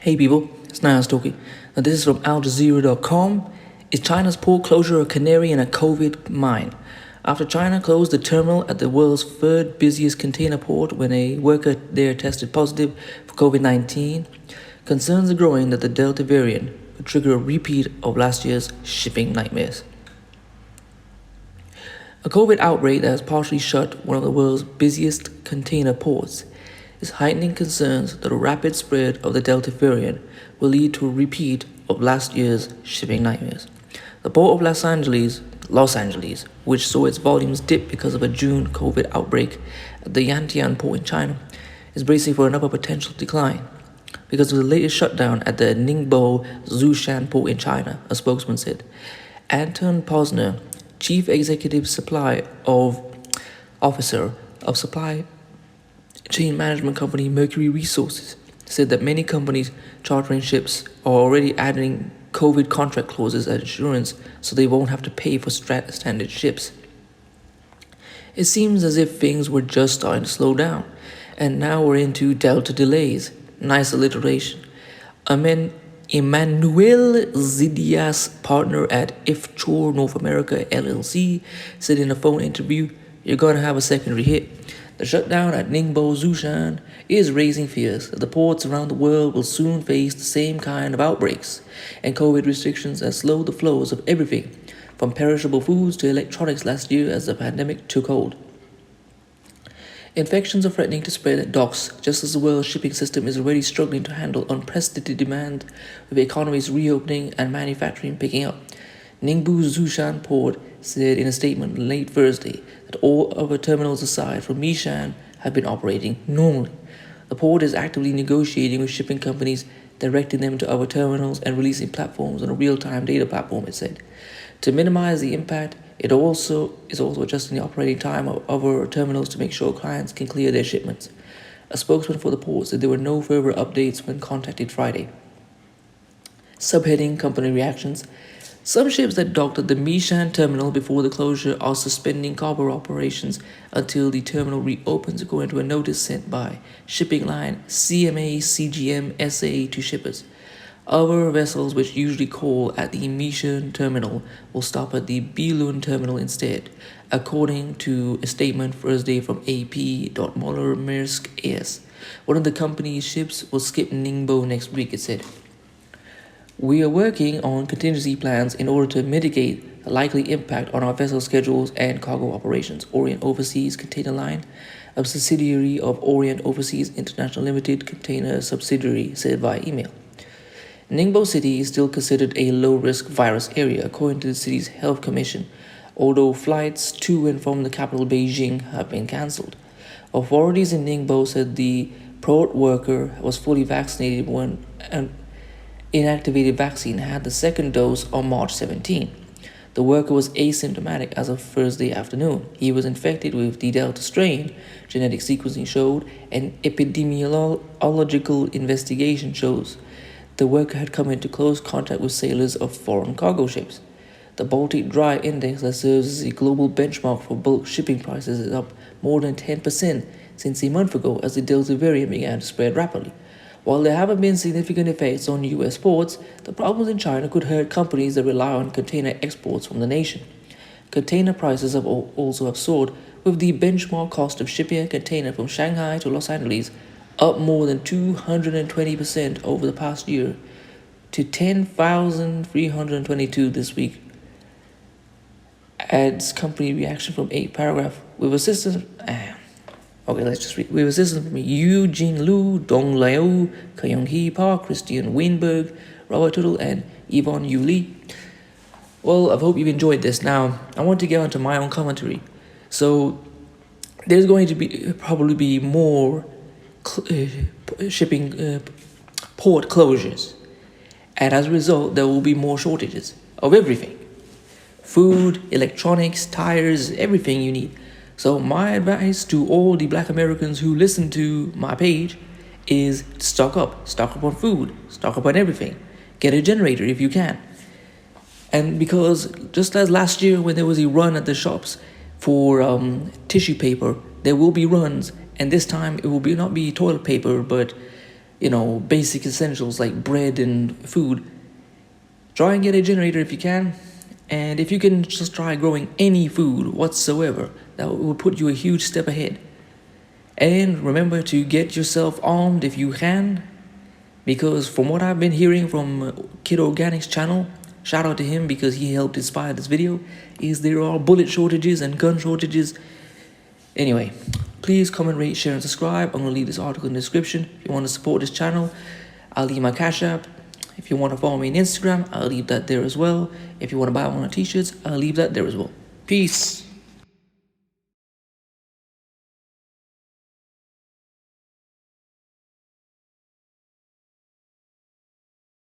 Hey people, it's NIyas713. Now this is from AlJazeera.com. Is China's port closure a canary in a COVID mine? After China closed the terminal at the world's third busiest container port when a worker there tested positive for COVID-19, concerns are growing that the Delta variant could trigger a repeat of last year's shipping nightmares. A COVID outbreak that has partially shut one of the world's busiest container ports is heightening concerns that a rapid spread of the Delta variant will lead to a repeat of last year's shipping nightmares. The port of Los Angeles, which saw its volumes dip because of a June COVID outbreak at the Yantian port in China, is bracing for another potential decline because of the latest shutdown at the Ningbo Zhoushan port in China, a spokesman said. Anton Posner, Chief Executive Officer of Supply Chain Management Company Mercury Resources, said that many companies chartering ships are already adding COVID contract clauses as insurance so they won't have to pay for standard ships. It seems as if things were just starting to slow down, and now we're into Delta delays. Nice alliteration. Emmanuel Zidias, partner at Ifchor North America LLC, said in a phone interview, "You're going to have a secondary hit. The shutdown at Ningbo Zhoushan is raising fears that the ports around the world will soon face the same kind of outbreaks, and COVID restrictions have slowed the flows of everything from perishable foods to electronics last year as the pandemic took hold. Infections are threatening to spread at docks, just as the world's shipping system is already struggling to handle unprecedented demand, with economies reopening and manufacturing picking up." Ningbo Zhoushan Port said in a statement late Thursday that all other terminals aside from Mishan have been operating normally. The port is actively negotiating with shipping companies, directing them to other terminals and releasing platforms on a real-time data platform, it said. To minimize the impact, it is also adjusting the operating time of other terminals to make sure clients can clear their shipments. A spokesman for the port said there were no further updates when contacted Friday. Subheading Company Reactions. Some ships that docked at the Mishan terminal before the closure are suspending cargo operations until the terminal reopens, according to a notice sent by shipping line CMA CGM SA to shippers. Other vessels which usually call at the Mishan terminal will stop at the Bilun terminal instead, according to a statement Thursday from AP.Moller Maersk AS. One of the company's ships will skip Ningbo next week, it said. "We are working on contingency plans in order to mitigate the likely impact on our vessel schedules and cargo operations," Orient Overseas Container Line, a subsidiary of Orient Overseas International Limited container subsidiary, said via email. Ningbo City is still considered a low-risk virus area, according to the city's health commission, although flights to and from the capital Beijing have been cancelled. Authorities in Ningbo said the port worker was fully vaccinated when an inactivated vaccine had the second dose on March 17. The worker was asymptomatic as of Thursday afternoon. He was infected with the Delta strain, genetic sequencing showed, and epidemiological investigation shows. The worker had come into close contact with sailors of foreign cargo ships. The Baltic Dry Index, that serves as a global benchmark for bulk shipping prices, is up more than 10% since a month ago as the Delta variant began to spread rapidly. While there haven't been significant effects on U.S. ports, the problems in China could hurt companies that rely on container exports from the nation. Container prices have also soared, with the benchmark cost of shipping a container from Shanghai to Los Angeles up more than 220% over the past year to $10,322 this week. Adds company reaction from 8 paragraph with assistance. Let's just read. With assistance from Eugene Liu, Dong Liu, Kayong Hee Park, Christian Weinberg, Robert Tuttle, and Yvonne Yu Lee. Well, I hope you've enjoyed this. Now, I want to get onto my own commentary. So, there's going to probably be more shipping port closures, and as a result, there will be more shortages of everything: food, electronics, tires, everything you need. So my advice to all the Black Americans who listen to my page is stock up on food, stock up on everything. Get a generator if you can. And because just as last year when there was a run at the shops for tissue paper, there will be runs, and this time it will not be toilet paper, but basic essentials like bread and food, try and get a generator if you can. And if you can just try growing any food whatsoever, that will put you a huge step ahead. And remember to get yourself armed if you can, because from what I've been hearing from Kid Organic's channel, shout out to him because he helped inspire this video, is there are bullet shortages and gun shortages. Anyway, please comment, rate, share, and subscribe. I'm going to leave this article in the description. If you want to support this channel, I'll leave my Cash App. If you want to follow me on Instagram, I'll leave that there as well. If you want to buy one of my t-shirts, I'll leave that there as well. Peace.